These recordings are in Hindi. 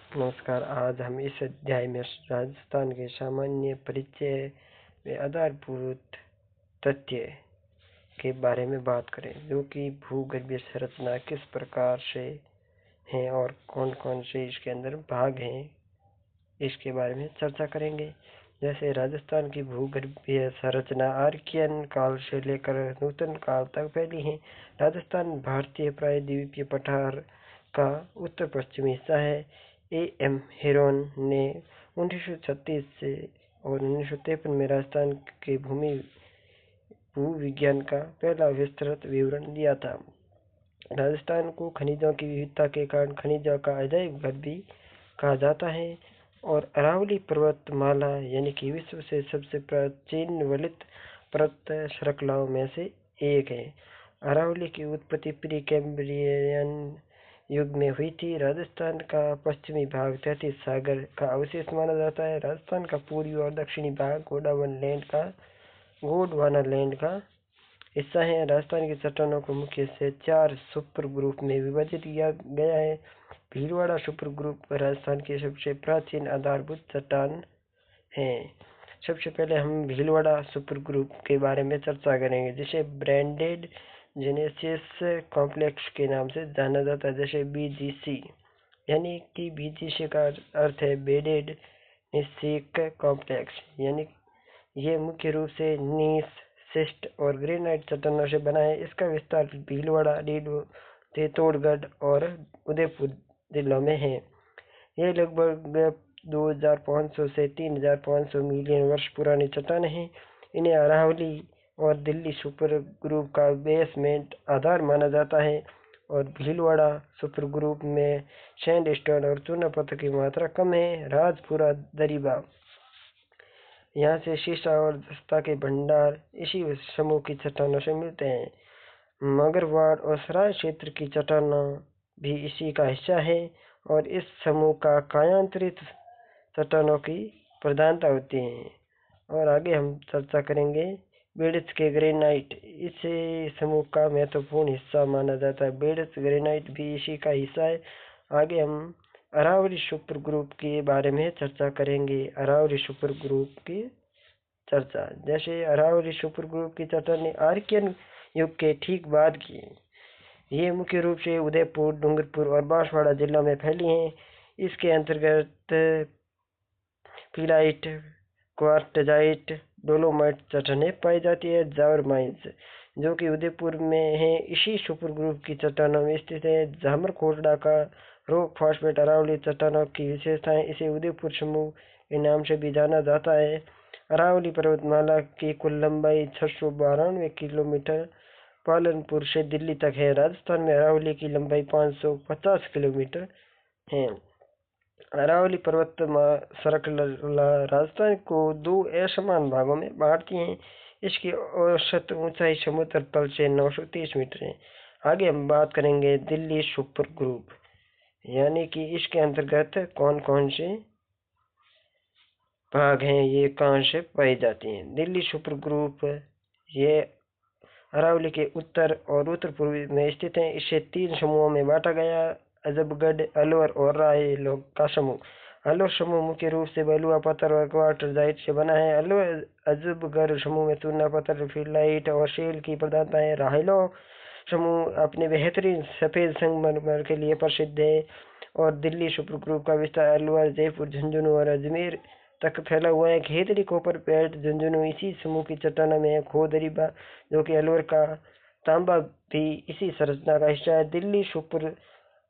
नमस्कार। आज हम इस अध्याय में राजस्थान के सामान्य परिचय में आधारभूत तथ्य के बारे में बात करें, जो कि भूगर्भीय संरचना किस प्रकार से है और कौन कौन से इसके अंदर भाग हैं, इसके बारे में चर्चा करेंगे। जैसे राजस्थान की भूगर्भीय संरचना आर्कियन काल से लेकर नूतन काल तक फैली है। राजस्थान भारतीय प्रायद्वीपीय पठार का उत्तर पश्चिमी हिस्सा है। एम हेरोन ने 1936 से और 1953 में राजस्थान के भूविज्ञान का पहला विस्तृत विवरण दिया था। राजस्थान को खनिजों की विविधता के कारण खनिजों का अजायब घर भी कहा जाता है और अरावली पर्वतमाला यानी कि विश्व से सबसे प्राचीन वलित पर्वत श्रृंखलाओं में से एक है। अरावली की उत्पत्ति प्री कैम्ब्रियन युग में हुई थी। राजस्थान का पश्चिमी भाग 33 सागर का अवशेष माना जाता है। राजस्थान का पूर्वी और दक्षिणी भाग गोंडवाना लैंड का हिस्सा है। राजस्थान की चट्टानों को मुख्य से 4 सुपर ग्रुप में विभाजित किया गया है। भीलवाड़ा सुपर ग्रुप राजस्थान की सबसे प्राचीन आधारभूत चट्टान है। सबसे पहले हम भीलवाड़ा सुपर ग्रुप के बारे में चर्चा करेंगे, जिसे ब्रांडेड जेनेसिस कॉम्प्लेक्स के नाम से जाना जाता है, जैसे BGC, यानी कि BGC का अर्थ है बेडेड निस्सिक कॉम्प्लेक्स। यानी ये मुख्य रूप से नीस, शिस्ट और ग्रेनाइट चट्टानों से बना है। इसका विस्तार भीलवाड़ा, डीडो, चित्तौड़गढ़ और उदयपुर जिलों में है। ये लगभग 2500 से 3500 मिलियन वर्ष पुरानी चट्टान है। इन्हें अरावली और दिल्ली सुपर ग्रुप का बेसमेंट आधार माना जाता है और भीलवाड़ा सुपर ग्रुप में सैंडस्टोन और चूना पत्थर की मात्रा कम है। राजपुरा दरिबा, यहाँ से शीशा और जस्ता के भंडार इसी समूह की चट्टानों से मिलते हैं। मगरवाड़ और सराय क्षेत्र की चट्टानों भी इसी का हिस्सा है और इस समूह का कायांतरित चट्टानों की प्रधानता होती है। और आगे हम चर्चा करेंगे बेडस के ग्रेनाइट। इसे समूह का महत्वपूर्ण हिस्सा माना जाता है। बेडस ग्रेनाइट भी इसी का हिस्सा है। आगे हम अरावली सुपर ग्रुप के बारे में चर्चा करेंगे। अरावली सुपर ग्रुप की चर्चा, जैसे अरावली सुपर ग्रुप की चट्टानें आर्कियन युग के ठीक बाद की। ये मुख्य रूप से उदयपुर, डूंगरपुर और बांसवाड़ा जिलों में फैली हैं। इसके अंतर्गत फिलाइट, क्वार्टजाइट, डोलोमाइट चट्टानें पाई जाती है। जावर माइंस, जो कि उदयपुर में है, इसी सुपर ग्रुप की चट्टानों में स्थित है। झामर खोटड़ा का रॉक फॉस्फेट अरावली चट्टानों की विशेषताएं। इसे उदयपुर समूह के नाम से भी जाना जाता है। अरावली पर्वतमाला की कुल लंबाई 692 किलोमीटर पालनपुर से दिल्ली तक है। राजस्थान में अरावली की लंबाई 550 किलोमीटर है। अरावली पर्वत श्रृंखला राजस्थान को 2 असमान भागों में बांटती है। इसकी औसत ऊंचाई समुद्र तल से 930 मीटर है। आगे हम बात करेंगे दिल्ली सुपर ग्रुप, यानी कि इसके अंतर्गत कौन कौन से भाग हैं, ये कहाँ से पाई जाती हैं। दिल्ली सुपर ग्रुप ये अरावली के उत्तर और उत्तर पूर्वी में स्थित है। इसे 3 समूहों में बांटा गया: अजबगढ़, अलवर और राय लोग का समूह। अलवर समूह मुख्य रूप से बलुआ पत्थर और क्वार्टजाइट से बना है। अजबगढ़ समूह में चूना पत्थर, फिलाइट और शेल की प्रधानता है। रायलो समूह अपने बेहतरीन सफेद संगमरमर के लिए प्रसिद्ध है। और दिल्ली सुपर ग्रुप का विस्तार अलवर, जयपुर, झुंझुनू और अजमेर तक फैला हुआ है। खेतड़ी, कोपरपेट, झुंझुनू इसी समूह की चट्टानों में है। खोदरीबा, जो कि अलवर का तांबा, भी इसी संरचना का हिस्सा है। दिल्ली सुपर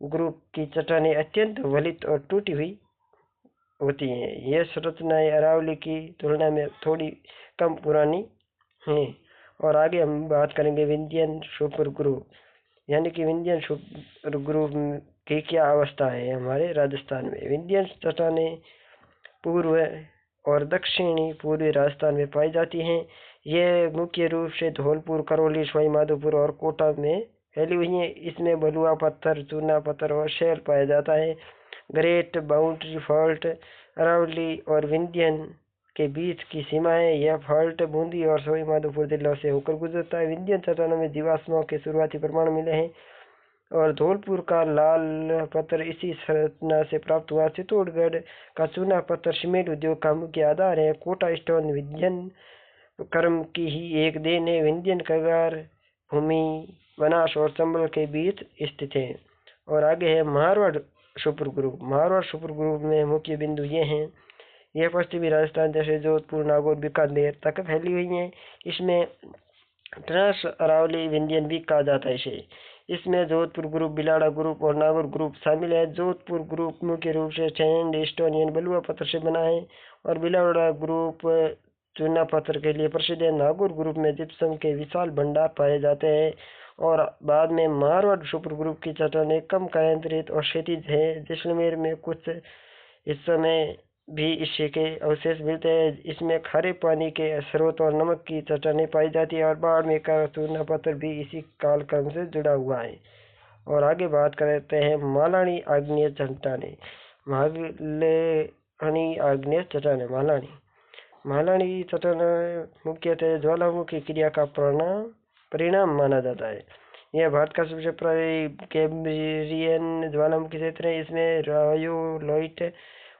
ग्रुप की चट्टानें अत्यंत वलित और टूटी हुई होती हैं। यह संरचनाएं अरावली की तुलना में थोड़ी कम पुरानी हैं। और आगे हम बात करेंगे विंध्यन सुपर ग्रुप, यानी कि विंध्यन सुपर ग्रुप की क्या अवस्था है हमारे राजस्थान में। विंध्यन चट्टानें पूर्व और दक्षिणी पूर्वी राजस्थान में पाई जाती हैं। ये मुख्य रूप से धौलपुर, करौली, सवाई माधोपुर और कोटा में फैली हुई हैं। इसमें बलुआ पत्थर, चूना पत्थर और शैल पाया जाता है। ग्रेट बाउंड्री फॉल्ट अरावली और विंध्यन के बीच की सीमा है। यह फॉल्ट बूंदी और सवाई माधोपुर जिलों से होकर गुजरता है। विंध्यन चट्टानों में जीवाश्मों के शुरुआती प्रमाण मिले हैं। और धौलपुर का लाल पत्थर इसी संरचना से प्राप्त हुआ। चित्तौड़गढ़ का चूना पत्थर सीमेंट उद्योग का मुख्य आधार है। कोटा स्टोन विंध्यन कर्म की ही एक देन है। विंध्यन कगार भूमि बनास और चंबल के बीच स्थित है। और आगे है Marwar super group. Marwar super group में मुख्य बिंदु ये हैं। यह पश्चिमी राजस्थान जैसे जोधपुर, नागौर, बीकानेर तक फैली हुई है। इसमें ट्रांस अरावली विंध्यन भी कहा जाता है इसे। इसमें जोधपुर ग्रुप, बिलाड़ा ग्रुप और नागौर ग्रुप शामिल है। जोधपुर ग्रुप मुख्य रूप से सैंड स्टोन बलुआ पत्थर से बना है और बिलाड़ा ग्रुप चूना पत्थर के लिए प्रसिद्ध है। नागौर ग्रुप में जिप्सम के विशाल भंडार पाए जाते हैं। और बाद में मारवाड़ सुपर ग्रुप की चट्टानें कम केंद्रित और क्षैतिज है। जैसलमेर में कुछ हिस्सों में भी इसी के अवशेष मिलते हैं। इसमें खारे पानी के स्रोत और नमक की चट्टानें पाई जाती है। और बाड़मेर का चूना पत्थर भी इसी कालक्रम से जुड़ा हुआ है। और आगे बात करते हैं मालानी आग्नेय चट्टानें। मालानी आग्नेय चट्टानें मालानी चट्टानें मुख्यतः ज्वालामुखी क्रिया का परिणाम माना जाता है। यह भारत का सबसे कैम्ब्रियन ज्वालामुखी क्षेत्र है। इसमें रायोलाइट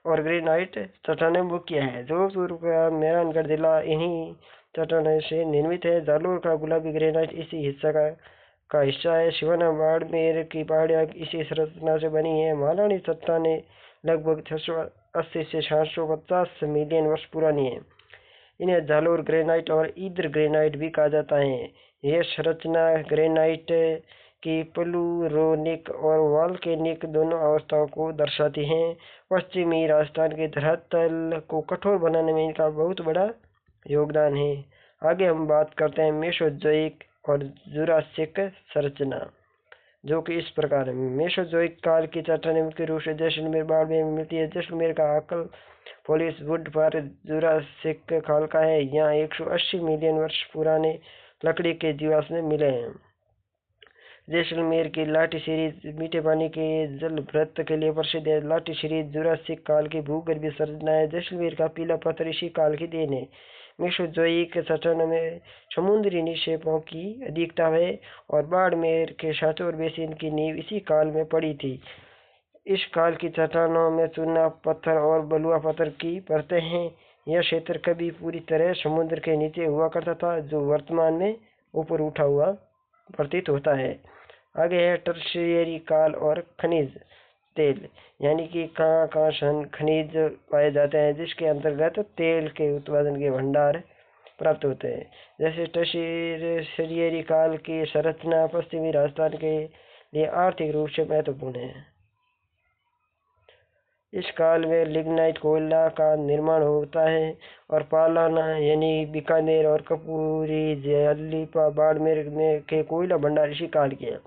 और ग्रेनाइट चट्टानें मुख्य है। जोधपुर का मेहरानगढ़ जिला इन्हीं चट्टानों से निर्मित है। जालोर का गुलाबी ग्रेनाइट इसी हिस्सा का हिस्सा है। शिवाना बाड़मेर की पहाड़ियाँ इसी संरचना से बनी है। मालानी चट्टानें लगभग 680 से 750 मिलियन वर्ष पुरानी है। इन्हें जालोर ग्रेनाइट और ईदर ग्रेनाइट भी कहा जाता है। यह संरचना ग्रेनाइट की प्लूरोनिक और वॉल्केनिक दोनों अवस्थाओं को दर्शाती है। पश्चिमी राजस्थान के धरातल को कठोर बनाने में इनका बहुत बड़ा योगदान है। आगे हम बात करते हैं मेसोजोइक और जुरासिक संरचना, जो कि इस प्रकार है। मेसोजोइक काल की चट्टानें मुख्य रूप से जैसलमेर बाड़मेर में मिलती है। जैसलमेर का आकल पोलिस वुड पर जुरासिक काल का है। यहाँ 180 मिलियन वर्ष पुराने लकड़ी के जीवाश्म मिले हैं। जैसलमेर की लाठी सीरीज मीठे पानी के जल व्रत के लिए प्रसिद्ध है। लाठी सीरीज जुरासिक काल की भूगर्भीय संरचना है। जैसलमेर का पीला पत्थर इसी काल की देन है। मेसोजोइक चट्टानों में समुद्री निक्षेपों की अधिकता है और बाड़मेर के शाचौर बेसिन की नींव इसी काल में पड़ी थी। इस काल की चट्टानों में चूना पत्थर और बलुआ पत्थर की परतें हैं। यह क्षेत्र कभी पूरी तरह समुद्र के नीचे हुआ करता था, जो वर्तमान में ऊपर उठा हुआ प्रतीत होता है। आगे है टर्शियरी काल और खनिज तेल, यानी कि कहाँ खनिज पाए जाते हैं, जिसके अंतर्गत तेल के उत्पादन के भंडार प्राप्त होते हैं। जैसे टर्शियरी काल की संरचना पश्चिमी राजस्थान के लिए आर्थिक रूप से महत्वपूर्ण है। इस काल में लिग्नाइट कोयला का निर्माण होता है और पालाना यानी बीकानेर और कपूरी, जलीपा, बाड़मेर में के कोयला भंडार इसी काल के हैं।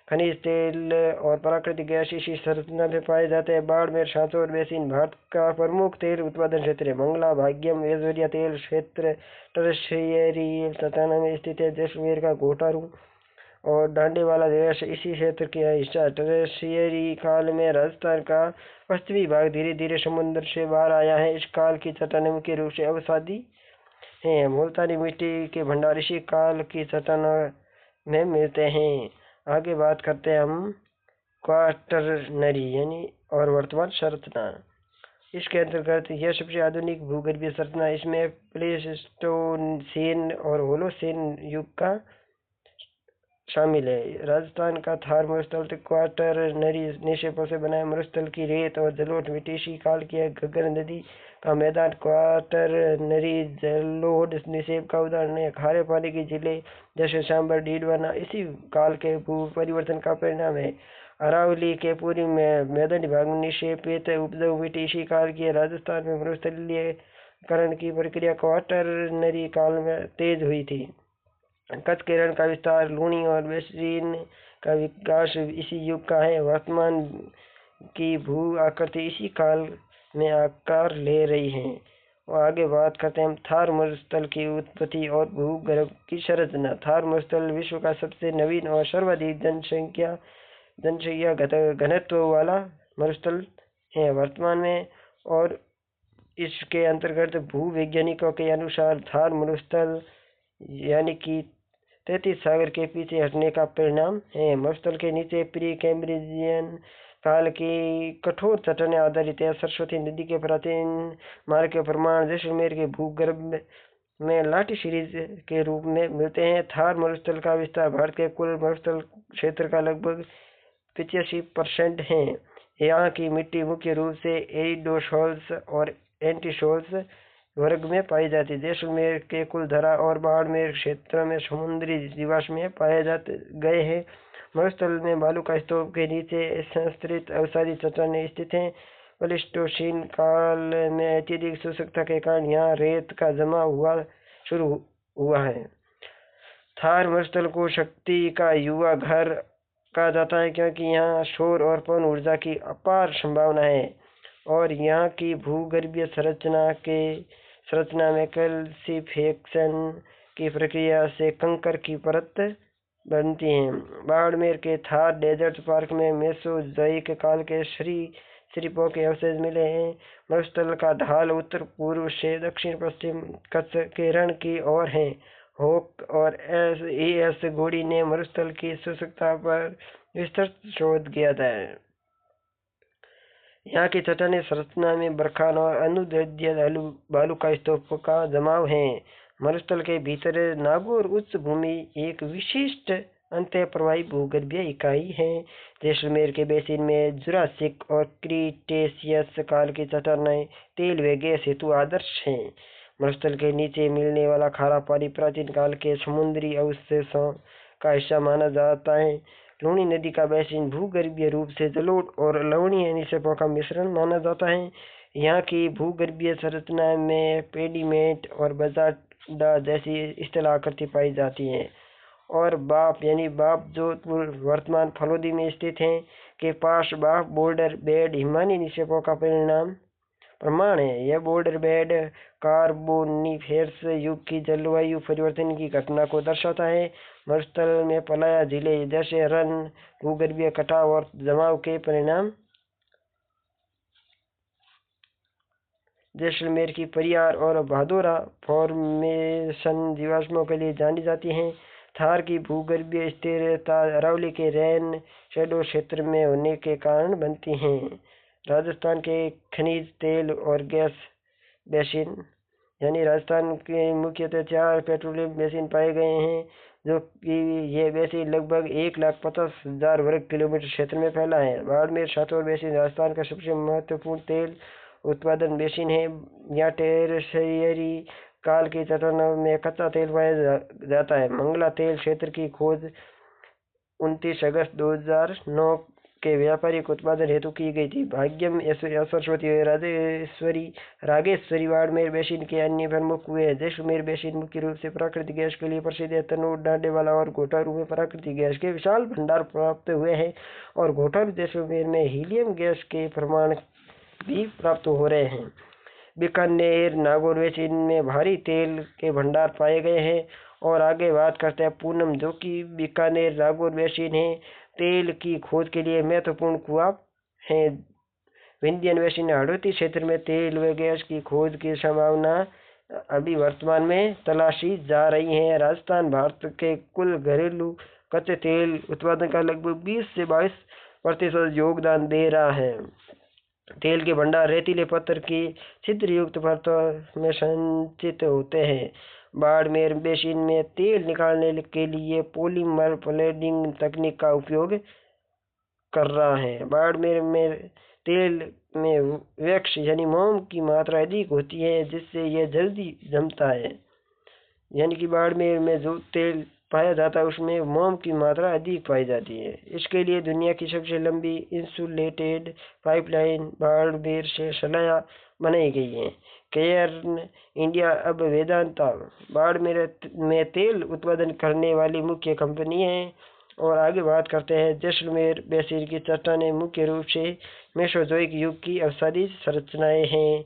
खनिज तेल और प्राकृतिक गैस इसी संरचना में पाए जाते हैं। बाड़मेर सांचौर बेसिन भारत का प्रमुख तेल उत्पादन क्षेत्र है। मंगला, भाग्यम, ऐश्वर्या तेल क्षेत्र टर्शियरी चट्टानों में स्थित है। जैसलमेर का घोटारू और डांडीवाला देश इसी क्षेत्र के हिस्सा। टर्शियरी काल में राजस्थान का पश्चिमी भाग धीरे धीरे समुद्र से बाहर आया है। इस काल की चट्टानें मुख्य रूप से अवसादी हैं। मुल्तानी मिट्टी के भंडार इसी काल की चट्टानों में मिलते हैं। आगे बात करते हैं हम क्वाटरनरी यानी और वर्तमान संरचना। इसके अंतर्गत यह सबसे आधुनिक भूगर्भीय संरचना। इसमें प्लेस्टोसीन और होलोसीन युग का शामिल है। राजस्थान का थार मरुस्थल क्वाटरनरी निक्षेपों से बना है। मरुस्थल की रेत और जलोढ़ मिट्टी इसी काल की है। घग्गर नदी का मैदान क्वाटरनरी जलोढ़ निक्षेप का उदाहरण है। खारे पानी की झीलें जैसे सांबर, डीडवाना इसी काल के भू परिवर्तन का परिणाम है। अरावली के पूर्वी में मैदानी भाग में निक्षेपित उपजाऊ मिट्टी इसी काल की है। राजस्थान में मरुस्थलीकरण की प्रक्रिया क्वाटरनरी काल में तेज हुई थी। कच्छ के रण का विस्तार, लूणी और बेसिन का विकास इसी युग का है। वर्तमान की भू आकृति इसी काल में आकार ले रही है। और आगे बात करते हैं हम थार मरुस्थल की उत्पत्ति और भूगर्भ की संरचना। थार मरुस्थल विश्व का सबसे नवीन और सर्वाधिक जनसंख्या घनत्व वाला मरुस्थल है वर्तमान में। और इसके अंतर्गत भूवैज्ञानिकों के अनुसार थार मरुस्थल यानी कि 33 सागर के पीछे हटने का परिणाम है। मरुस्थल के नीचे प्री कैम्ब्रियन काल की कठोर चट्टानें आधारित है। सरस्वती नदी के प्राचीन मार्ग के प्रमाण जैसलमेर के भूगर्भ में लाठी सीरीज के रूप में मिलते हैं। थार मरुस्थल का विस्तार भारत के कुल मरुस्थल क्षेत्र का लगभग 85% है। यहाँ की मिट्टी मुख्य रूप से एरिडोसोल्स और एंटीसोल्स वर्ग में पाई जाती है। जैसलमेर के कुलधरा और बाड़मेर क्षेत्र में समुद्री जीवाश्म पाए जाते गए हैं। मरुस्थल में बालू का स्तूप के नीचे संस्तरित अवसादी चट्टानें स्थित हैं। प्लेस्टोसीन काल में अत्यधिक शुष्कता के कारण यहाँ रेत का जमा हुआ शुरू हुआ है। थार मरुस्थल को शक्ति का युवा घर कहा जाता है क्योंकि यहाँ सौर और पवन ऊर्जा की अपार संभावना है और यहाँ की भूगर्भीय संरचना में कैल्सिफिकेशन की प्रक्रिया से कंकर की परत बनती है। बाड़मेर के थार डेजर्ट पार्क में मेसोजोइक काल के सरीसृपों के अवशेष मिले हैं। मरुस्थल का ढाल उत्तर पूर्व से दक्षिण पश्चिम कच्छ के रण की ओर है। होक और एस गोडी ने मरुस्थल की शुष्कता पर विस्तृत शोध किया था। यहाँ की चट्टानें संरचना में बरखान और अनुदैर्ध्य बालू का स्तूप का जमाव है। मरुस्थल के भीतर नागौर उच्च भूमि एक विशिष्ट अंतःप्रवाही भूगर्भीय इकाई है। जैसलमेर के बेसिन में जुरासिक और क्रीटेशियस काल की चट्टानें तेल व गैस हेतु आदर्श हैं। मरुस्थल के नीचे मिलने वाला खारा पानी प्राचीन काल के समुद्री अवशेषों का हिस्सा माना जाता है। लूणी नदी का बेसिन भूगर्भीय रूप से जलोढ़ और लवणीय निक्षेपों का मिश्रण माना जाता है। यहाँ की भूगर्भीय संरचना में पेडिमेंट और बजाडा जैसी स्थलाकृति पाई जाती है। और बाप जो वर्तमान फलोदी में स्थित है के पास बाप बोल्डर बेड हिमानी निक्षेपों का प्रमाण है। यह बोल्डर बेड कार्बोनिफेरस युग की जलवायु परिवर्तन की घटना को दर्शाता है। मरुस्थल में पलाया झीलें जैसे रन भूगर्भीय कटाव और जमाव के परिणाम। जैसलमेर की परियार और भादोरा फॉर्मेशन जीवाश्मों के लिए जानी जाती हैं। थार की भूगर्भीय स्थिरता अरावली के रैन शैडो क्षेत्र में होने के कारण बनती हैं। राजस्थान के खनिज तेल और गैस बेसिन राजस्थान के मुख्यतः 4 पेट्रोलियम बेसिन पाए गए हैं जो कि ये बेसिन लगभग 1,50,000 वर्ग किलोमीटर क्षेत्र में फैला है। बाड़मेर सातवां बेसिन राजस्थान का सबसे महत्वपूर्ण तेल उत्पादन बेसिन है। यहाँ टेरशियरी काल की चट्टानों में कच्चा तेल पाया जाता है। मंगला तेल क्षेत्र की खोज 29 अगस्त 2009 के व्यापारिक उत्पादन हेतु की गई थी। भाग्यम सरस्वती और रागेश्वरी बाड़मेर बेसिन के अन्य प्रमुख हुए। जैसलमेर बेसिन मुख्य रूप से प्राकृतिक गैस के लिए प्रसिद्ध है। तनोट डांडेवाला और घोटारू में प्राकृतिक गैस के विशाल भंडार प्राप्त हुए हैं और घोटारू जैसलमेर में हीलियम गैस के प्रमाण भी प्राप्त हो रहे हैं। बीकानेर नागौर बेसिन में भारी तेल के भंडार पाए गए हैं। और आगे बात करते हैं पूनम जो कि बीकानेर नागौर बेसिन है तेल की खोज के लिए महत्वपूर्ण कुआं है। विंध्यन बेसिन हाड़ौती क्षेत्र में तेल व गैस की खोज की संभावना अभी वर्तमान में तलाशी जा रही है। राजस्थान भारत के कुल घरेलू कच्चे तेल उत्पादन का लगभग 20 से 22% योगदान दे रहा है। तेल के भंडार रेतीले पत्थर की छिद्रयुक्त परतों में संचित होते हैं। बाड़मेर बेसिन में तेल निकालने के लिए पॉलीमर प्लेटिंग तकनीक का उपयोग कर रहा है। बाड़मेर में तेल में वैक्स मोम की मात्रा अधिक होती है जिससे यह जल्दी जमता है। कि बाड़मेर में जो तेल पाया जाता है उसमें मोम की मात्रा अधिक पाई जाती है। इसके लिए दुनिया की सबसे लंबी इंसुलेटेड पाइपलाइन बाड़मेर से सलाया बनाई गई है। केयर्न इंडिया अब वेदांता बाड़मेर में तेल उत्पादन करने वाली मुख्य कंपनी है। और आगे बात करते हैं जैसलमेर बेसिन की चट्टानें मुख्य रूप से मेसोजोइक युग की अवसादी संरचनाएं हैं।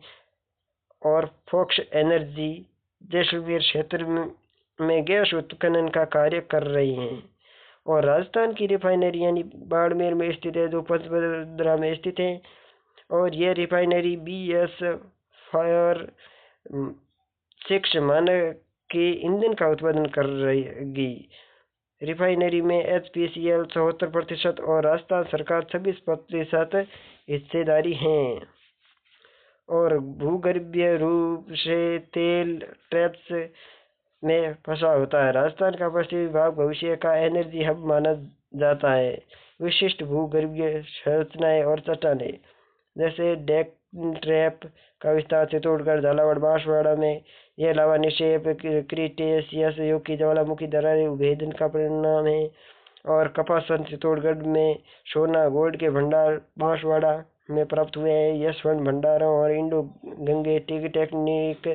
और फोक्स एनर्जी जैसलमेर क्षेत्र में गैस उत्खनन का कार्य कर रही हैं। और राजस्थान की रिफाइनरी बाड़मेर में स्थित है जो पचपदरा में स्थित है। और यह रिफाइनरी BS Fire 6 मानक की ईंधन का उत्पादन कर रहेगी। रिफाइनरी में HPCL 74% और राजस्थान सरकार 26% हिस्सेदारी है। और भूगर्भीय रूप से तेल ट्रैप्स में फंसा होता है। राजस्थान का पश्चिमी भाग भविष्य का एनर्जी हब माना जाता है। विशिष्ट भूगर्भीय संरचनाएं और चट्टानें जैसे डेक ट्रैप का विस्तार चित्तौड़गढ़, झालावाड़, बांसवाड़ा में। यह लावा निक्षेप क्रीटेशियस युग की ज्वालामुखी दरारें उभेदन का परिणाम है। और कपासन चित्तौड़गढ़ में, सोना गोल्ड के भंडार बांसवाड़ा में प्राप्त हुए हैं। यह स्वर्ण भंडारों और इंडो गंगेटिक टेक्टोनिक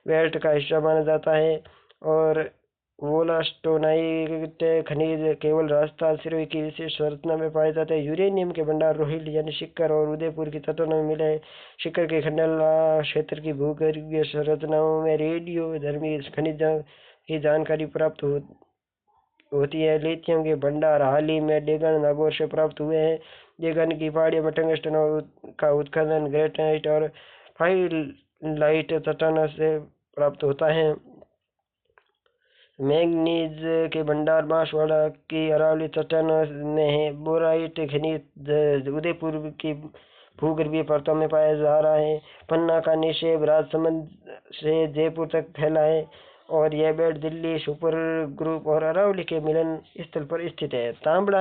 बेल्ट का हिस्सा माना जाता है। और वोलास्टोनाइट खनिज केवल राजस्थान सिरोही की विशेष संरचना में पाए जाते हैं। यूरेनियम के भंडार रोहिल यानी सीकर और उदयपुर की तटों में मिले हैं। सीकर के खंडाला क्षेत्र की भूगर्भीय संरचनाओं में रेडियोधर्मी खनिजों की जानकारी प्राप्त होती है। लिथियम के भंडार हाल ही में डेगन नागौर से प्राप्त हुए हैं। डेगन की पहाड़ियों में टंगस्टन का उत्खनन ग्रेनाइट और फाइलाइट चट्टानों से प्राप्त होता है। मैंगनीज के भंडार बांसवाड़ा की अरावली चट्टानों में है। बोराइट खनिज उदयपुर की भूगर्भीय परतों में पाया जा रहा है। पन्ना का निक्षेप राजसमंद से जयपुर तक फैला है और यह बेल्ट दिल्ली सुपर ग्रुप और अरावली के मिलन स्थल पर स्थित है। तांबड़ा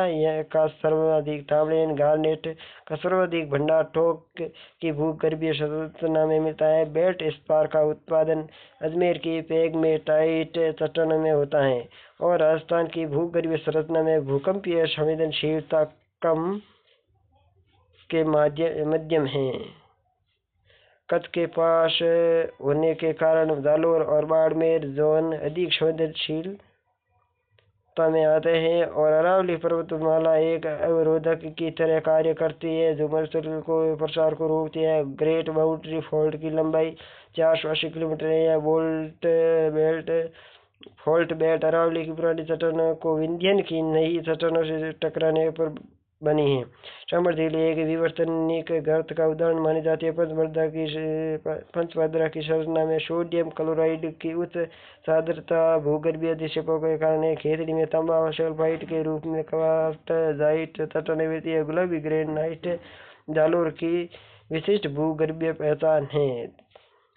का सर्वाधिक तांबड़े गार्नेट का सर्वाधिक भंडार ठोक की भूगर्भीय संरचना में मिलता है। बेल्ट स्पार का उत्पादन अजमेर की पेगमेटाइट चट्टानों में होता है। और राजस्थान की भूगर्भीय संरचना में भूकंपीय संवेदनशीलता कम के मध्यम है। कच्छ के पास होने के कारण जालोर और बाड़मेर जोन अधिक संवेदनशीलता में आते हैं। और अरावली पर्वतमाला एक अवरोधक की तरह कार्य करती है जो मरुस्थल को प्रसार को रोकती है। ग्रेट बाउंड्री फॉल्ट की लंबाई 480 किलोमीटर है। यह फॉल्ट बेल्ट अरावली की पुरानी चट्टानों को विंध्यन की नई चट्टानों से टकराने पर बनी है। चंबल झील एक विवर्तनिक गर्त का उदाहरण मानी जाती है। पंचभद्रा की संरचना में सोडियम क्लोराइड की उच्च सांद्रता भूगर्भीय अधिक्षेपों के कारण है। खेतड़ी में तांबा सल्फाइड के रूप में क्वार्टजाइट चट्टानें मिलती है। गुलाबी ग्रेनाइट जालोर की विशिष्ट भूगर्भीय पहचान है।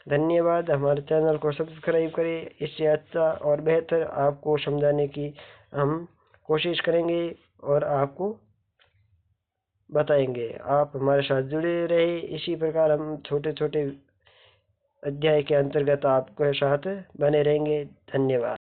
धन्यवाद। हमारे चैनल को सब्सक्राइब करें। इससे अच्छा और बेहतर आपको समझाने की हम कोशिश करेंगे और आपको बताएंगे। आप हमारे साथ जुड़े रहे। इसी प्रकार हम छोटे छोटे अध्याय के अंतर्गत आपके साथ बने रहेंगे। धन्यवाद।